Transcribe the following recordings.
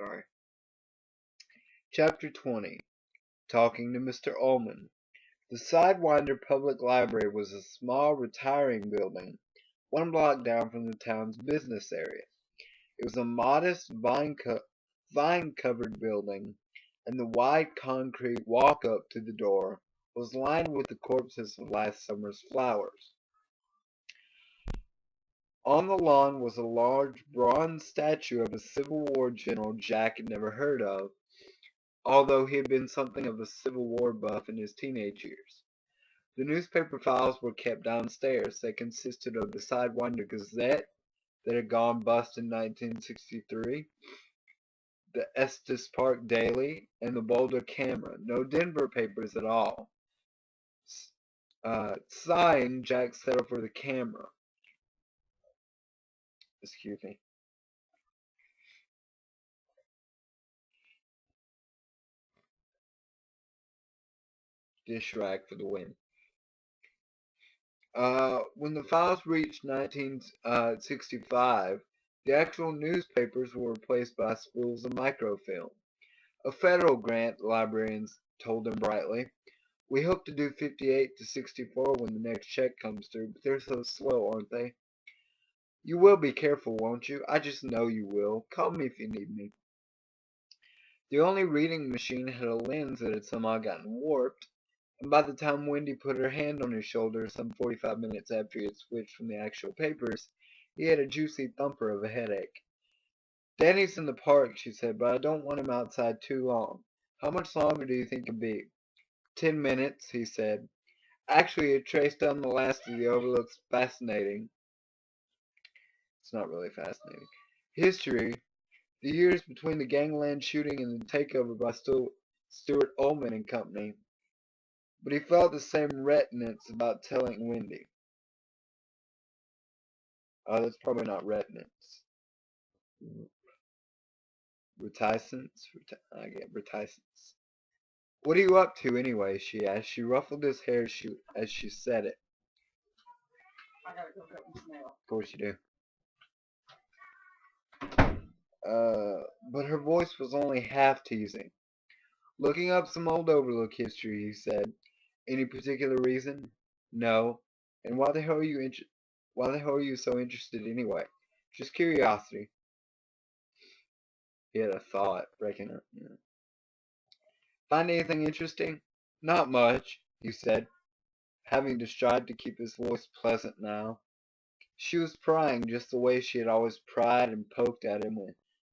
Sorry. Chapter 20. Talking to Mr. Ullman. The Sidewinder Public Library was a small retiring building, one block down from the town's business area. It was a modest vine-covered building, and the wide concrete walk-up to the door was lined with the corpses of last summer's flowers. On the lawn was a large bronze statue of a Civil War general Jack had never heard of, although he had been something of a Civil War buff in his teenage years. The newspaper files were kept downstairs. They consisted of the Sidewinder Gazette that had gone bust in 1963, the Estes Park Daily, and the Boulder Camera. No Denver papers at all. Sighing, Jack settled for the Camera. Excuse me. Dish rag for the win. When the files reached 1965, the actual newspapers were replaced by spools of microfilm. A federal grant, the librarians told him brightly. We hope to do 58 to 64 when the next check comes through, but they're so slow, aren't they? You will be careful, won't you? I just know you will. Call me if you need me. The only reading machine had a lens that had somehow gotten warped, and by the time Wendy put her hand on his shoulder some 45 minutes after he had switched from the actual papers, he had a juicy thumper of a headache. Danny's in the park, she said, but I don't want him outside too long. How much longer do you think it'll be? 10 minutes, he said. Actually, it traced down the last of the overlook's fascinating. It's not really fascinating. History, the years between the gangland shooting and the takeover by Stuart Ullman and Company. But he felt the same reticence about telling Wendy. Oh, that's probably not reticence. Reticence? I get reticence. What are you up to anyway? She asked. She ruffled his hair as she said it. I gotta go cut this nail. Of course you do. But her voice was only half teasing. Looking up some old Overlook history, he said. Any particular reason? No. And why the hell are you so interested anyway? Just curiosity. He had a thought, breaking it. Find anything interesting? Not much, he said, having to strive to keep his voice pleasant now. She was prying just the way she had always pried and poked at him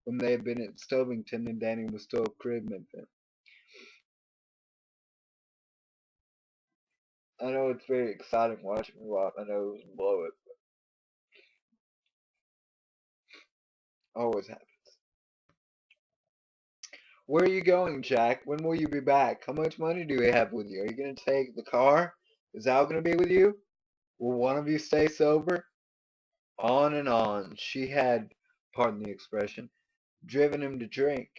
when they had been at Stovington and Danny was still a crib infant. I know it's very exciting watching me wipe my nose and blow it, but always happens. Where are you going, Jack? When will you be back? How much money do you have with you? Are you going to take the car? Is Al going to be with you? Will one of you stay sober? On and on. She had, pardon the expression, driven him to drink.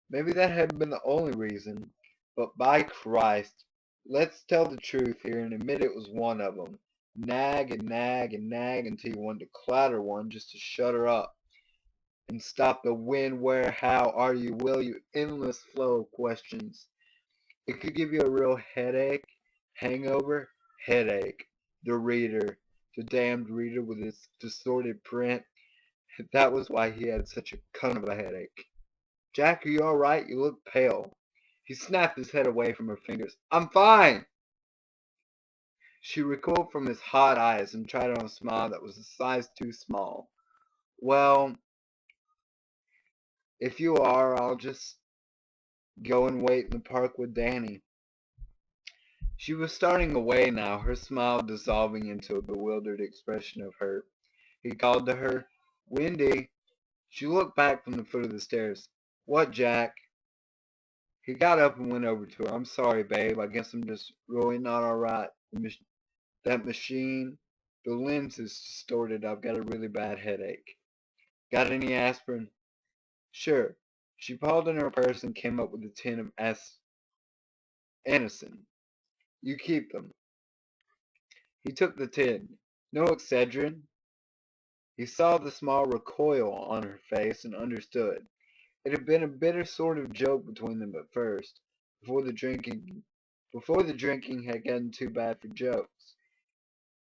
Maybe that had been the only reason, but by Christ, let's tell the truth here and admit it was one of them. Nag and nag and nag until you wanted to clatter one just to shut her up and stop the when, where, how, are you, will you, endless flow of questions. It could give you a real headache, hangover, headache. The reader, the damned reader with its distorted print. That was why he had such a cunt of a headache. Jack, are you all right? You look pale. He snapped his head away from her fingers. I'm fine. She recoiled from his hot eyes and tried on a smile that was a size too small. Well, if you are, I'll just go and wait in the park with Danny. She was starting away now, her smile dissolving into a bewildered expression of hurt. He called to her, Wendy. She looked back from the foot of the stairs. What, Jack? He got up and went over to her. I'm sorry, babe. I guess I'm just really not all right. That machine, the lens is distorted. I've got a really bad headache. Got any aspirin? Sure. She paused in her purse and came up with a tin of Anacin. You keep them. He took the tin. No Excedrin? He saw the small recoil on her face and understood. It had been a bitter sort of joke between them at first, before the drinking had gotten too bad for jokes.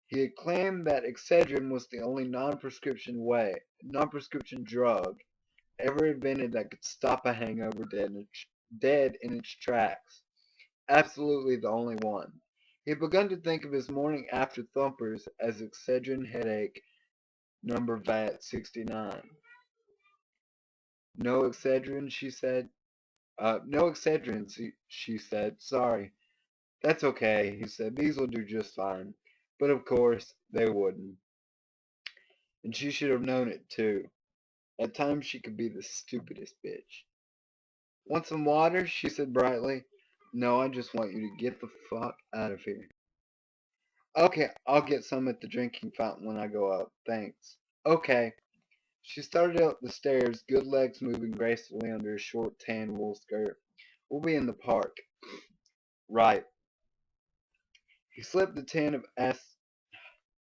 He had claimed that Excedrin was the only non-prescription drug ever invented that could stop a hangover dead in its tracks. Absolutely the only one. He had begun to think of his morning after thumpers as Excedrin headache number VAT 69. No Excedrin, she said. No Excedrin, she said. Sorry. That's okay, he said. These will do just fine. But of course, they wouldn't. And she should have known it, too. At times she could be the stupidest bitch. Want some water? She said brightly. No, I just want you to get the fuck out of here. Okay, I'll get some at the drinking fountain when I go up. Thanks. Okay. She started up the stairs, good legs moving gracefully under a short tan wool skirt. We'll be in the park. Right. He slipped the tin of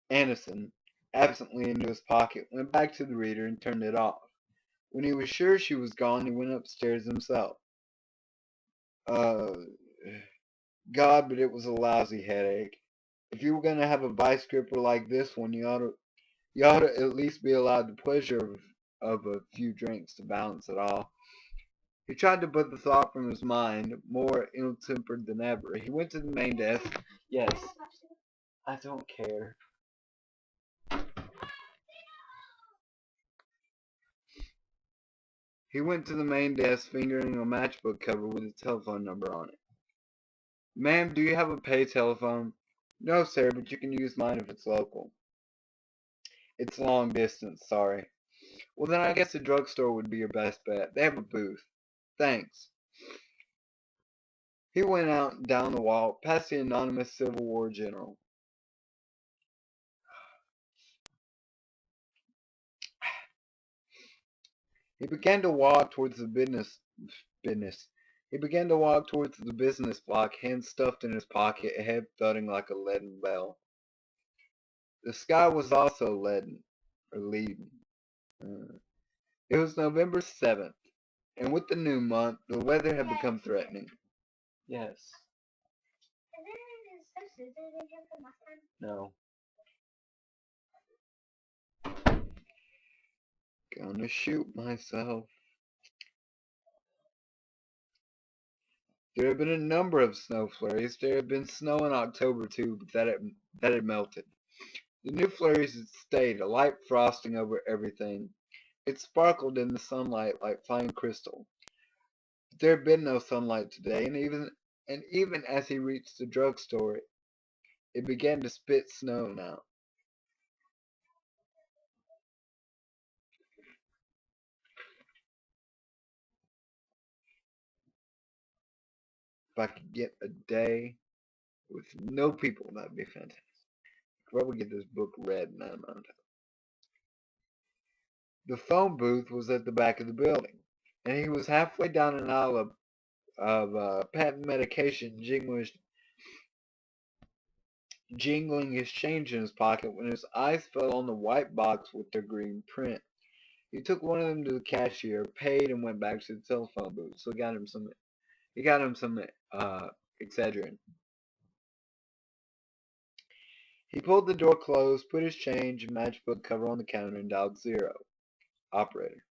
Anison absently into his pocket, went back to the reader, and turned it off. When he was sure she was gone, he went upstairs himself. Uh, God, but it was a lousy headache. If you were going to have a vice gripper like this one, you ought to at least be allowed the pleasure of a few drinks to balance it all. He tried to put the thought from his mind, more ill-tempered than ever. He went to the main desk. Yes, I don't care. He went to the main desk, fingering a matchbook cover with a telephone number on it. Ma'am, do you have a pay telephone? No, sir, but you can use mine if it's local. It's long distance, sorry. Well, then I guess the drugstore would be your best bet. They have a booth. Thanks. He went out down the wall, past the anonymous Civil War general. He began to walk towards the business. He began to walk towards the business block, hands stuffed in his pocket, head thudding like a leaden bell. The sky was also leaden. It was November 7th, and with the new month, the weather had become threatening. Yes. No. Gonna shoot myself. There had been a number of snow flurries. There had been snow in October too, but that had melted. The new flurries had stayed, a light frosting over everything. It sparkled in the sunlight like fine crystal. But there had been no sunlight today, and even as he reached the drugstore, it began to spit snow now. If I could get a day with no people, that'd be fantastic. Probably get this book read in that amount of time. The phone booth was at the back of the building, and he was halfway down an aisle of patent medication, jingling his change in his pocket when his eyes fell on the white box with their green print. He took one of them to the cashier, paid, and went back to the telephone booth. So he got him some Excedrin. He pulled the door closed, put his change and matchbook cover on the counter, and dialed 0. Operator.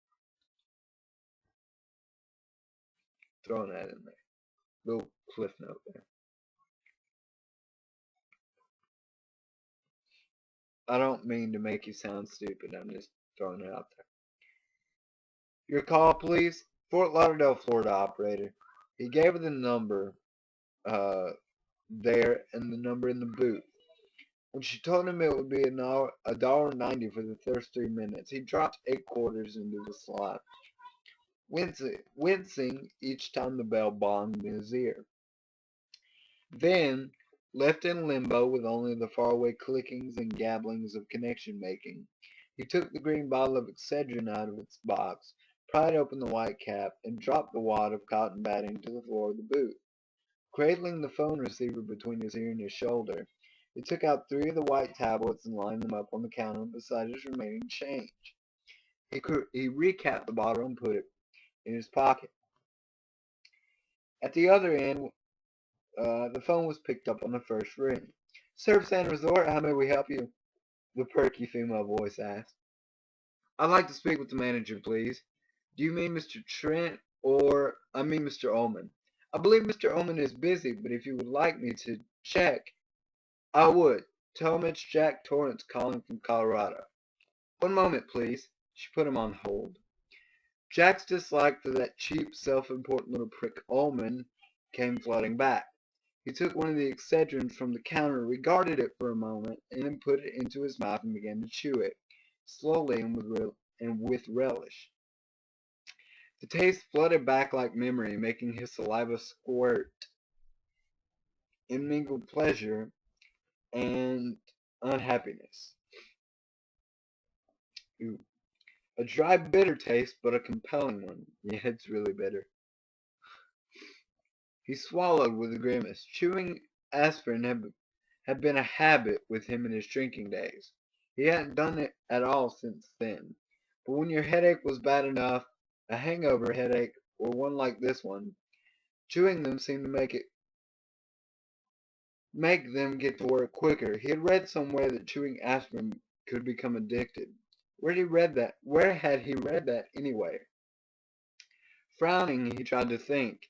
Throwing that in there. Little cliff note there. I don't mean to make you sound stupid. I'm just throwing it out there. Your call, please. Fort Lauderdale, Florida operator. He gave her the number there and the number in the booth. When she told him it would be $1.90 for the first 3 minutes, he dropped 8 quarters into the slot, wincing each time the bell bonged in his ear. Then, left in limbo with only the faraway clickings and gabblings of connection making, he took the green bottle of Excedrin out of its box, pried open the white cap, and dropped the wad of cotton batting to the floor of the booth. Cradling the phone receiver between his ear and his shoulder, he took out 3 of the white tablets and lined them up on the counter beside his remaining change. He recapped the bottle and in his pocket. At the other end, the phone was picked up on the first ring. Surf Sand Resort, how may we help you? The perky female voice asked. I'd like to speak with the manager, please. Do you mean Mr. Trent or I mean Mr. Ullman? I believe Mr. Ullman is busy, but if you would like me to check, I would. Tell him it's Jack Torrance calling from Colorado. One moment, please. She put him on hold. Jack's dislike for that cheap, self-important little prick Ullman came flooding back. He took one of the Excedrins from the counter, regarded it for a moment, and then put it into his mouth and began to chew it, slowly and with relish. The taste flooded back like memory, making his saliva squirt in mingled pleasure and unhappiness. Ooh. A dry, bitter taste, but a compelling one. Yeah, it's really bitter. He swallowed with a grimace. Chewing aspirin had been a habit with him in his drinking days. He hadn't done it at all since then. But when your headache was bad enough, a hangover headache, or one like this one, chewing them seemed to make them get to work quicker. He had read somewhere that chewing aspirin could become addicted. Where had he read that anyway? Frowning, he tried to think.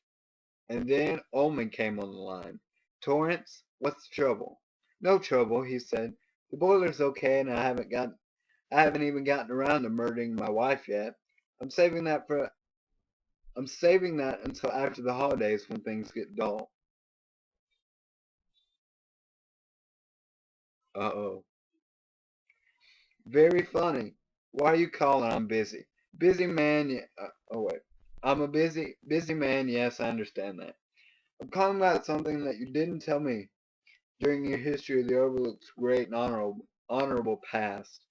And then Ullman came on the line. Torrance, what's the trouble? No trouble, he said. The boiler's okay and I haven't even gotten around to murdering my wife yet. I'm saving that until after the holidays when things get dull. Uh-oh. Very funny. Why are you calling? I'm busy. Busy man, oh wait. I'm a busy man, yes, I understand that. I'm calling about something that you didn't tell me during your history of the Overlook's great and honorable past.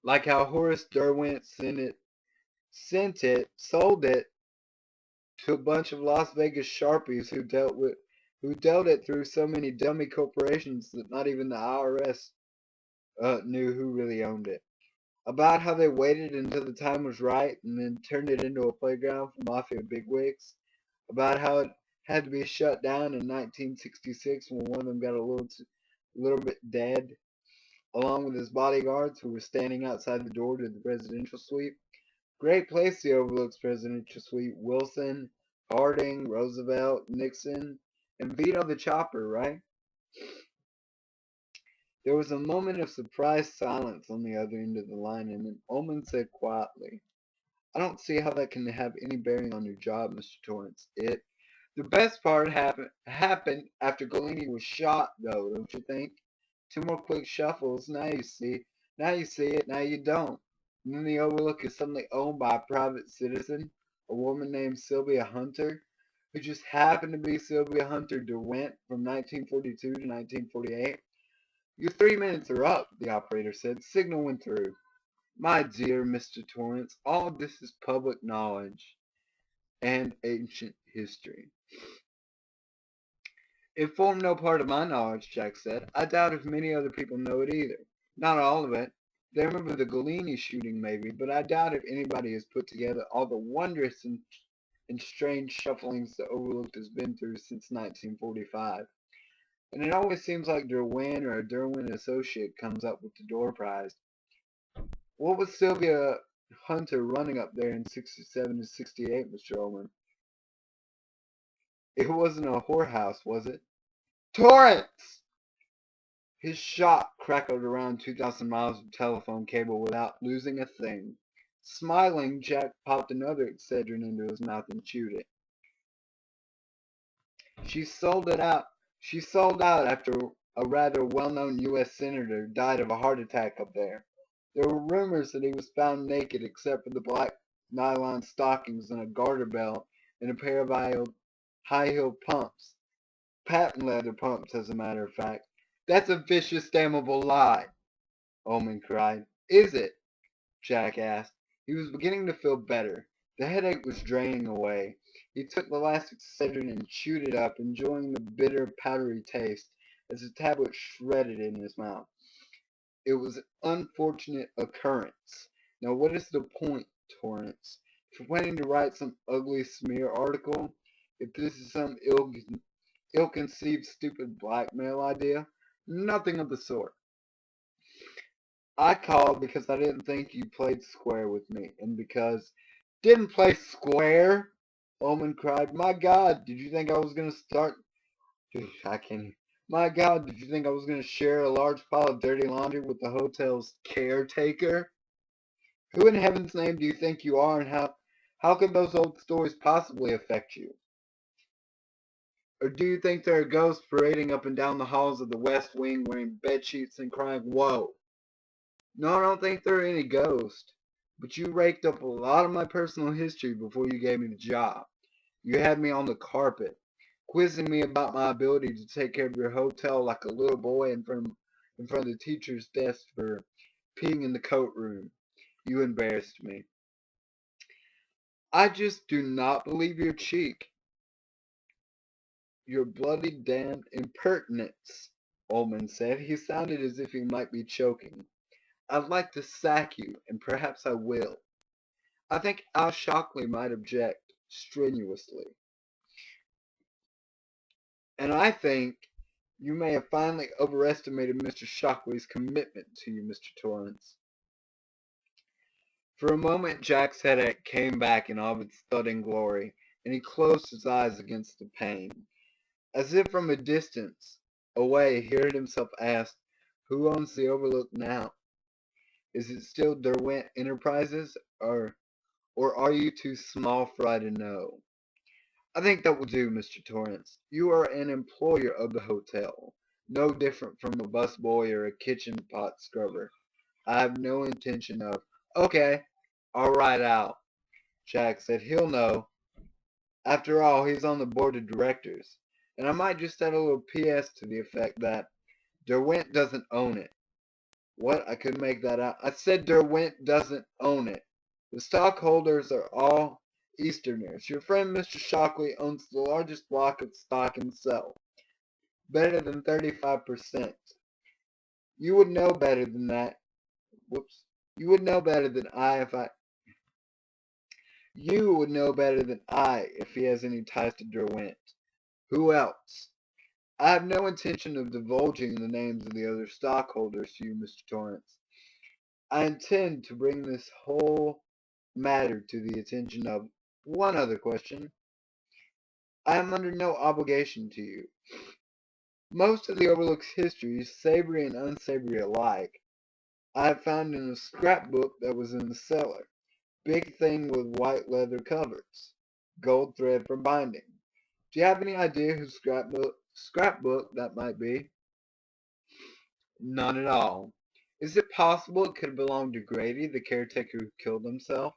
Like how Horace Derwent sold it to a bunch of Las Vegas sharpies who dealt it through so many dummy corporations that not even the IRS knew who really owned it. About how they waited until the time was right and then turned it into a playground for mafia bigwigs. About how it had to be shut down in 1966 when one of them got little bit dead, along with his bodyguards who were standing outside the door to the presidential suite. Great place, the Overlook's presidential suite. Wilson, Harding, Roosevelt, Nixon, and Vito the Chopper, right? There was a moment of surprised silence on the other end of the line, and then Ullman said quietly, I don't see how that can have any bearing on your job, Mr. Torrance. The best part happened after Galini was shot, though, don't you think? Two more quick shuffles, now you see it, now you don't. And then the Overlook is suddenly owned by a private citizen, a woman named Sylvia Hunter, who just happened to be Sylvia Hunter DeWent from 1942 to 1948. Your 3 minutes are up, the operator said. Signal went through. My dear Mr. Torrance, all this is public knowledge and ancient history. It formed no part of my knowledge, Jack said. I doubt if many other people know it either. Not all of it. They remember the Galini shooting, maybe, but I doubt if anybody has put together all the wondrous and strange shufflings the Overlook has been through since 1945. And it always seems like Derwin or a Derwin associate comes up with the door prize. What was Sylvia Hunter running up there in 67 to 68, Mr. Ullman? It wasn't a whorehouse, was it? Torrance! His shot crackled around 2,000 miles of telephone cable without losing a thing. Smiling, Jack popped another Excedrin into his mouth and chewed it. She sold it out. She sold out after a rather well-known U.S. senator died of a heart attack up there. There were rumors that he was found naked except for the black nylon stockings and a garter belt and a pair of high-heeled pumps. Patent leather pumps, as a matter of fact. That's a vicious, damnable lie, Ullman cried. Is it? Jack asked. He was beginning to feel better. The headache was draining away. He took the last Excedrin and chewed it up, enjoying the bitter, powdery taste as the tablet shredded in his mouth. It was an unfortunate occurrence. Now what is the point, Torrance? for planning to write some ugly smear article. If this is some ill-conceived stupid blackmail idea, nothing of the sort. I called because I didn't think you played square with me, and because didn't play square? Omen cried. My God, did you think I was gonna start? Dude, I can't. My God, did you think I was gonna share a large pile of dirty laundry with the hotel's caretaker? Who in heaven's name do you think you are, and how could those old stories possibly affect you? Or do you think there are ghosts parading up and down the halls of the West Wing wearing bedsheets and crying, whoa? No, I don't think there are any ghosts. But you raked up a lot of my personal history before you gave me the job. You had me on the carpet, quizzing me about my ability to take care of your hotel like a little boy in front of the teacher's desk for peeing in the coat room. You embarrassed me. I just do not believe your cheek. Your bloody damned impertinence, Ullman said. He sounded as if he might be choking. I'd like to sack you, and perhaps I will. I think Al Shockley might object strenuously. And I think you may have finally overestimated Mr. Shockley's commitment to you, Mr. Torrance. For a moment Jack's headache came back in all of its thudding glory, and he closed his eyes against the pane. As if from a distance away he heard himself ask, who owns the Overlook now? Is it still Derwent Enterprises, or are you too small fry to know? I think that will do, Mr. Torrance. You are an employer of the hotel, no different from a busboy or a kitchen pot scrubber. I have no intention of... Okay, I'll ride out, Jack said. He'll know. After all, he's on the board of directors. And I might just add a little PS to the effect that Derwent doesn't own it. What? I couldn't make that out. I said Derwent doesn't own it. The stockholders are all Easterners. Your friend Mr. Shockley owns the largest block of stock himself. Better than 35%. You would know better than that. Whoops. You would know better than I if I... You would know better than I if he has any ties to Derwent. Who else? I have no intention of divulging the names of the other stockholders to you, Mr. Torrance. I intend to bring this whole matter to the attention of one other question. I am under no obligation to you. Most of the Overlook's history is savory and unsavory alike. I have found in a scrapbook that was in the cellar. Big thing with white leather covers. Gold thread for binding. Do you have any idea whose scrapbook that might be? None at all. Is it possible it could have belonged to Grady, the caretaker who killed himself?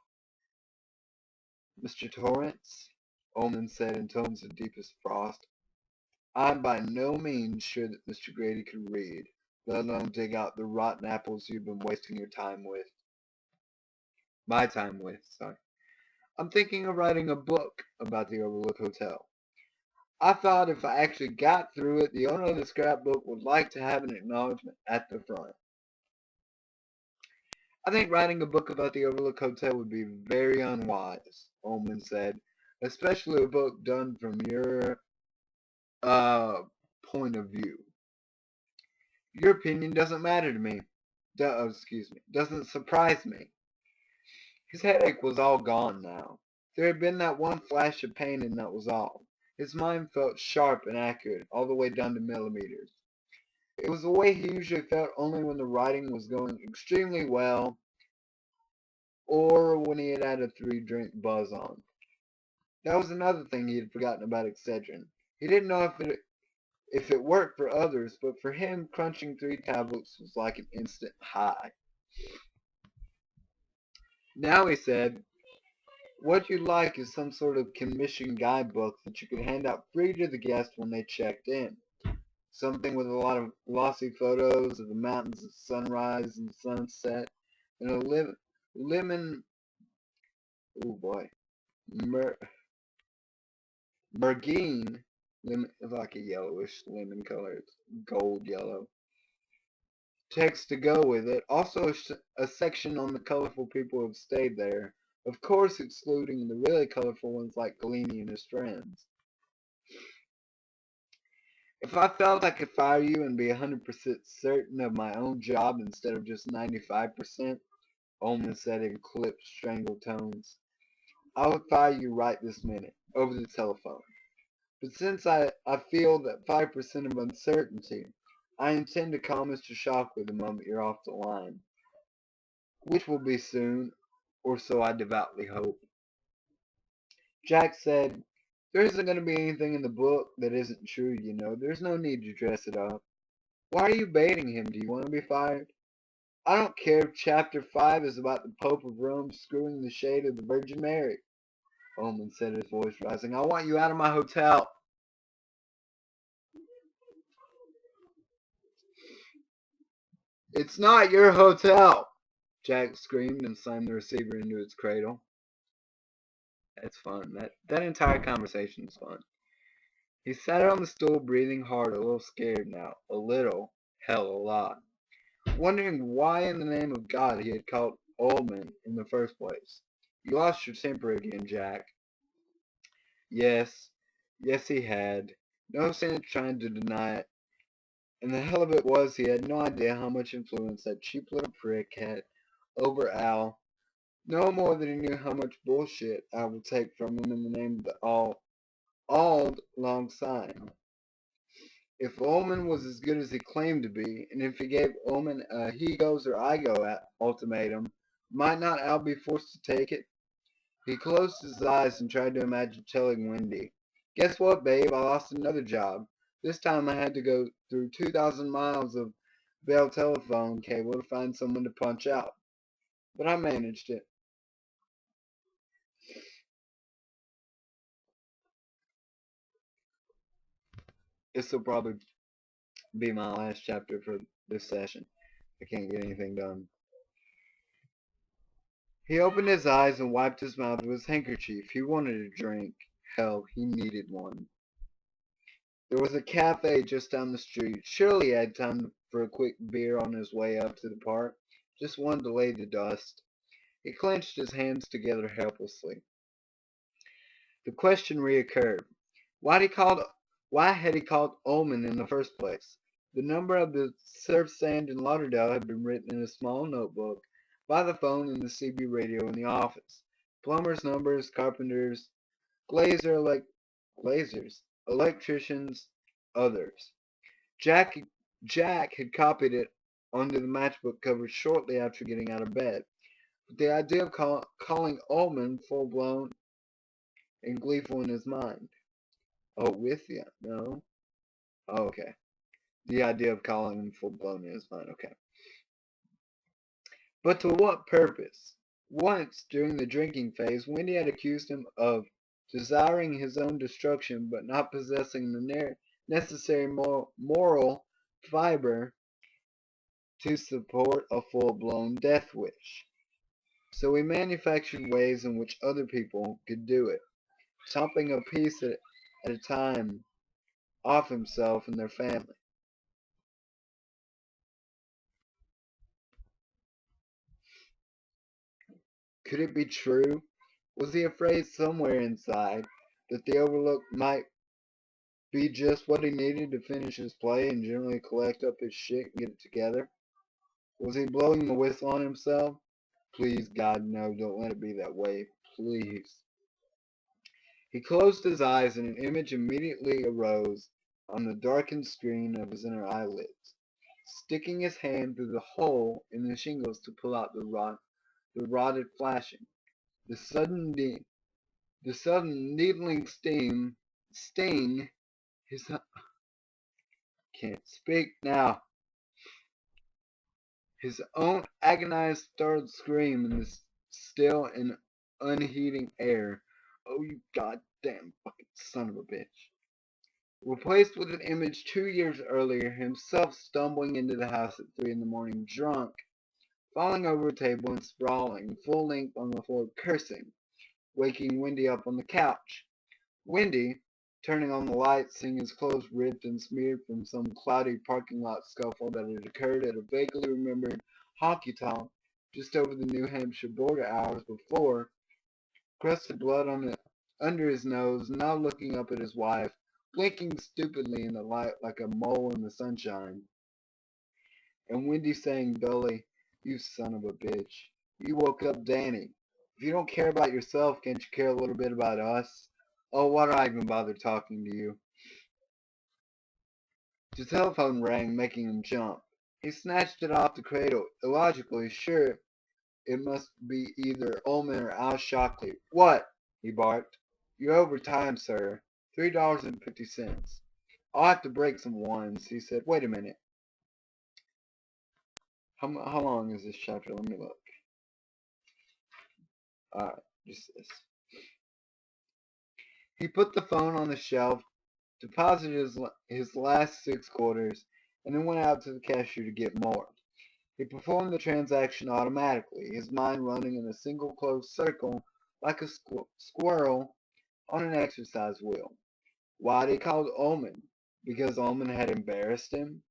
Mr. Torrance, Ullman said in tones of deepest frost, I'm by no means sure that Mr. Grady could read, let alone dig out the rotten apples you've been wasting your time with. My time with, sorry. I'm thinking of writing a book about the Overlook Hotel. I thought if I actually got through it, the owner of the scrapbook would like to have an acknowledgement at the front. I think writing a book about the Overlook Hotel would be very unwise, Ullman said, especially a book done from your point of view. Your opinion doesn't matter to me. Doesn't surprise me. His headache was all gone now. There had been that one flash of pain and that was all. His mind felt sharp and accurate, all the way down to millimeters. It was the way he usually felt only when the writing was going extremely well or when he had had a 3-drink buzz on. That was another thing he had forgotten about Excedrin. He didn't know if it worked for others, but for him, crunching 3 tablets was like an instant high. Now, he said, what you'd like is some sort of commission guidebook that you could hand out free to the guests when they checked in. Something with a lot of glossy photos of the mountains at sunrise and sunset, and a lemon, oh boy, mergine, lemon, like a yellowish lemon color, it's gold yellow. Text to go with it. Also a section on the colorful people who have stayed there, Of course excluding the really colorful ones like Galini and his friends. If I felt I could fire you and be 100% certain of my own job instead of just 95%, Ullman said in clipped, strangled tones, I would fire you right this minute, over the telephone. But since I feel that 5% of uncertainty, I intend to call Mr. Shockley the moment you're off the line, which will be soon, or so I devoutly hope. Jack said, there isn't going to be anything in the book that isn't true, you know. There's no need to dress it up. Why are you baiting him? Do you want to be fired? I don't care if chapter 5 is about the Pope of Rome screwing the shade of the Virgin Mary, Ullman said, his voice rising. I want you out of my hotel. It's not your hotel, Jack screamed and slammed the receiver into its cradle. That's fun. That entire conversation is fun. He sat on the stool, breathing hard, a little scared now. A little. Hell, a lot. Wondering why in the name of God he had called Ullman in the first place. You lost your temper again, Jack. Yes. Yes, he had. No sense trying to deny it. And the hell of it was he had no idea how much influence that cheap little prick had over Al. No more than he knew how much bullshit Al would take from him in the name of the Auld Lang Syne. If Ullman was as good as he claimed to be, and if he gave Ullman a he goes or I go ultimatum, might not Al be forced to take it? He closed his eyes and tried to imagine telling Wendy, guess what, babe, I lost another job. This time I had to go through 2,000 miles of Bell telephone cable to find someone to punch out. But I managed it. This will probably be my last chapter for this session. I can't get anything done. He opened his eyes and wiped his mouth with his handkerchief. He wanted a drink. Hell, he needed one. There was a cafe just down the street. Surely he had time for a quick beer on his way up to the park. Just one to lay the dust. He clenched his hands together helplessly. The question reoccurred. Why had he called Ullman in the first place? The number of the surf stand in Lauderdale had been written in a small notebook by the phone in the CB radio in the office. Plumbers' numbers, carpenters, glazers, electricians, others. Jack had copied it onto the matchbook cover shortly after getting out of bed. But the idea of calling Ullman full-blown and gleeful in his mind. Oh, with you? No? Oh, okay. The idea of calling him full-blown in his mind. Okay. But to what purpose? Once, during the drinking phase, Wendy had accused him of desiring his own destruction but not possessing the necessary moral fiber to support a full-blown death wish. So he manufactured ways in which other people could do it, chopping a piece at a time off himself and their family. Could it be true? Was he afraid somewhere inside that the Overlook might be just what he needed to finish his play and generally collect up his shit and get it together? Was he blowing the whistle on himself? Please, God, no, don't let it be that way. Please. He closed his eyes and an image immediately arose on the darkened screen of his inner eyelids, sticking his hand through the hole in the shingles to pull out the rotted flashing. The sudden needling sting, his can't speak now. His own agonized, startled scream in the still and unheeding air. Oh, you goddamn fucking son of a bitch. Replaced with an image 2 years earlier, himself stumbling into the house at 3 in the morning, drunk, falling over a table and sprawling, full length on the floor, cursing, waking Wendy up on the couch. Wendy, turning on the lights, seeing his clothes ripped and smeared from some cloudy parking lot scuffle that had occurred at a vaguely remembered hockey talk just over the New Hampshire border hours before, crusted blood under his nose, now looking up at his wife, blinking stupidly in the light like a mole in the sunshine. And Wendy saying dully, "You son of a bitch. You woke up Danny. If you don't care about yourself, can't you care a little bit about us? Oh, why do I even bother talking to you?" The telephone rang, making him jump. He snatched it off the cradle, illogically sure it must be either Ullman or Al Shockley. "What?" he barked. "You're over time, sir. $3.50. I'll have to break some ones," he said. "Wait a minute. How long is this chapter? Let me look. Alright, just this. He put the phone on the shelf, deposited his last 6 quarters, and then went out to the cashier to get more. He performed the transaction automatically, his mind running in a single closed circle like a squirrel on an exercise wheel. Why had he called Ullman? Because Ullman had embarrassed him?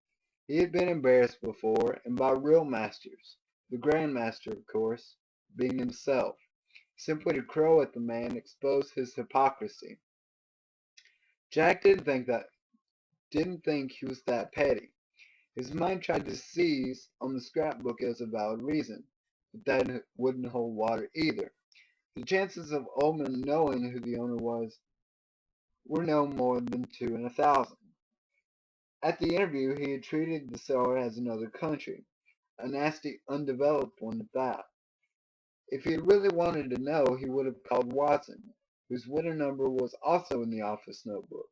He had been embarrassed before, and by real masters, the Grandmaster, of course, being himself. Simply to crow at the man exposed his hypocrisy. Jack didn't think he was that petty. His mind tried to seize on the scrapbook as a valid reason, but that wouldn't hold water either. The chances of Ullman knowing who the owner was were no more than 2 in 1,000. At the interview he had treated the seller as another country, a nasty undeveloped one at that. If he had really wanted to know, he would have called Watson, whose winner number was also in the office notebook.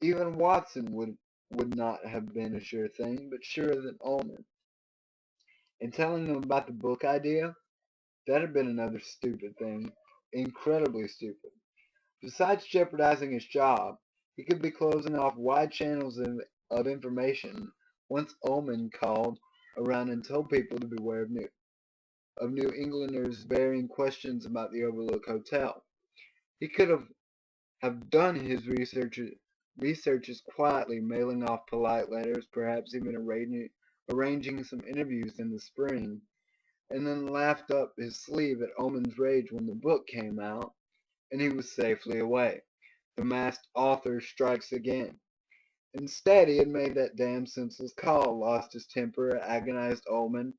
Even Watson would not have been a sure thing, but surer than Ullman. And telling him about the book idea, that had been another stupid thing. Incredibly stupid. Besides jeopardizing his job, he could be closing off wide channels of information once Ullman called around and told people to beware of New Englanders' varying questions about the Overlook Hotel. He could have done his researches quietly, mailing off polite letters, perhaps even arranging some interviews in the spring, and then laughed up his sleeve at Ullman's rage when the book came out, and he was safely away. The masked author strikes again. Instead, he had made that damn senseless call, lost his temper, agonized Ullman,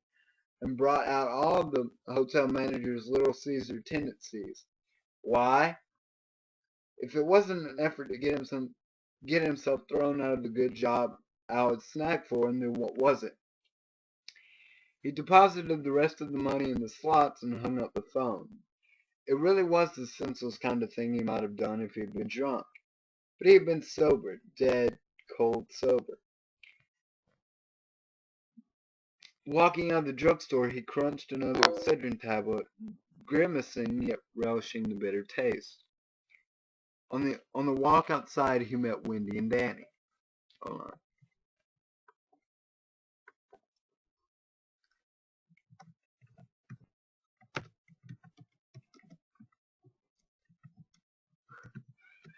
and brought out all of the hotel manager's Little Caesar tendencies. Why? If it wasn't an effort to get himself thrown out of the good job Al had snagged for him, then what was it? He deposited the rest of the money in the slots and hung up the phone. It really was the senseless kind of thing he might have done if he had been drunk. But he had been sober, dead, cold sober. Walking out of the drugstore, he crunched another Excedrin tablet, grimacing yet relishing the bitter taste. On the walk outside, he met Wendy and Danny. Hold on.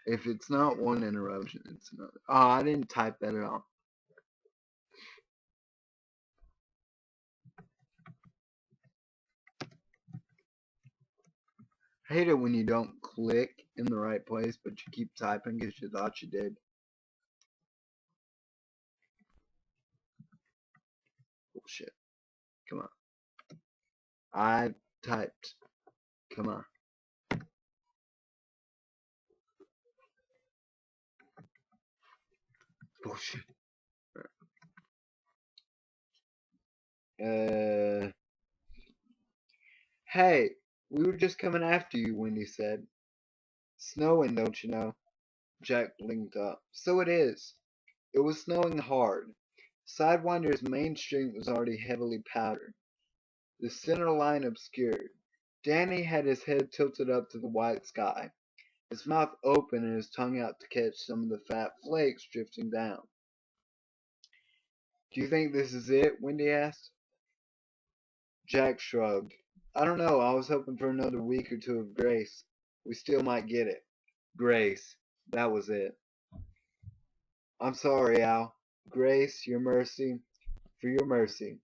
If it's not one interruption, it's another. Oh, I didn't type that at all. I hate it when you don't click in the right place, but you keep typing because you thought you did. Bullshit. Come on. I typed. Come on. Bullshit. Hey, we were just coming after you, Wendy said. Snowing, don't you know? Jack blinked up. So it is. It was snowing hard. Sidewinder's main street was already heavily powdered, the center line obscured. Danny had his head tilted up to the white sky, his mouth open and his tongue out to catch some of the fat flakes drifting down. Do you think this is it? Wendy asked. Jack shrugged. I don't know. I was hoping for another week or two of grace. We still might get it. Grace. That was it. I'm sorry, Al. Grace, your mercy, for your mercy.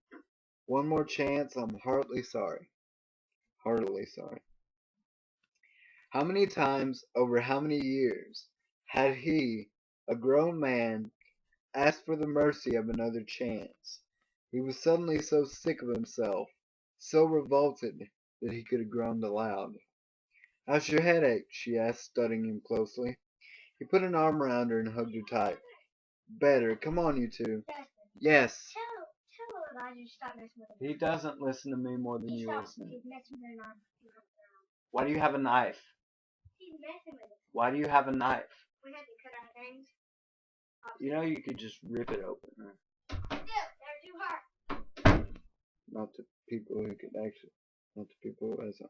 One more chance, I'm heartily sorry. Heartily sorry. How many times over how many years had he, a grown man, asked for the mercy of another chance? He was suddenly so sick of himself, so revolted, that he could have groaned aloud. "How's your headache?" she asked, studying him closely. He put an arm around her and hugged her tight. "Better. Come on, you two." "Yes." Tell Elijah to stop messing with him. "He doesn't listen to me more than you listen." He's messing with her. "Why do you have a knife?" He's messing with us. "Why do you have a knife?" We had to cut our things. You know you could just rip it open. Right? Still, they're too hard. Not the people who could actually, not the people who has.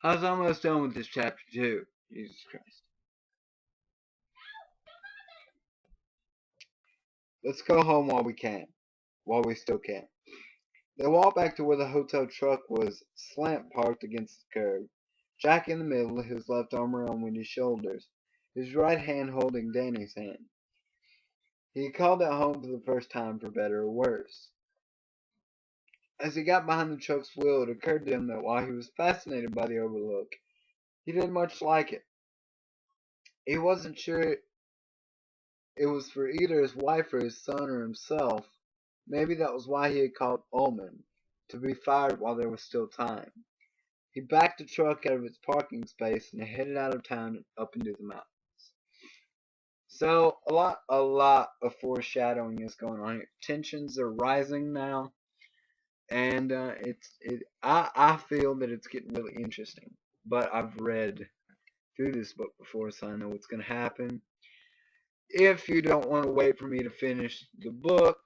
I was almost done with this chapter too. Jesus Christ. Let's go home while we can. While we still can. They walked back to where the hotel truck was slant parked against the curb. Jack in the middle, his left arm around Wendy's shoulders, his right hand holding Danny's hand. He had called it home for the first time, for better or worse. As he got behind the truck's wheel, it occurred to him that while he was fascinated by the overlook, he didn't much like it. He wasn't sure it was for either his wife or his son or himself. Maybe that was why he had called Ullman, to be fired while there was still time. He backed the truck out of its parking space and headed out of town and up into the mountains. So a lot of foreshadowing is going on here. Tensions are rising now, and I feel that it's getting really interesting. But I've read through this book before, so I know what's going to happen. If you don't want to wait for me to finish the book,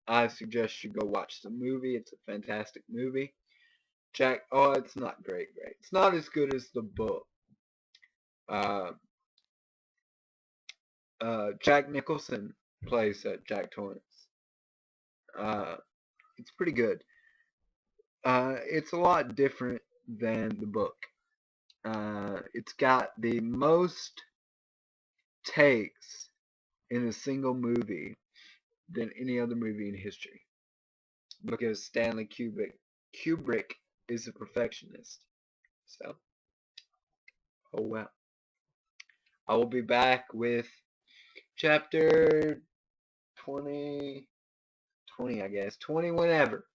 I suggest you go watch the movie. It's a fantastic movie. It's not great. It's not as good as the book. Jack Nicholson plays Jack Torrance. It's pretty good. It's a lot different than the book. It's got the most takes in a single movie than any other movie in history, because Stanley Kubrick is a perfectionist. So, oh well. I will be back with chapter 20, I guess. 20 whenever.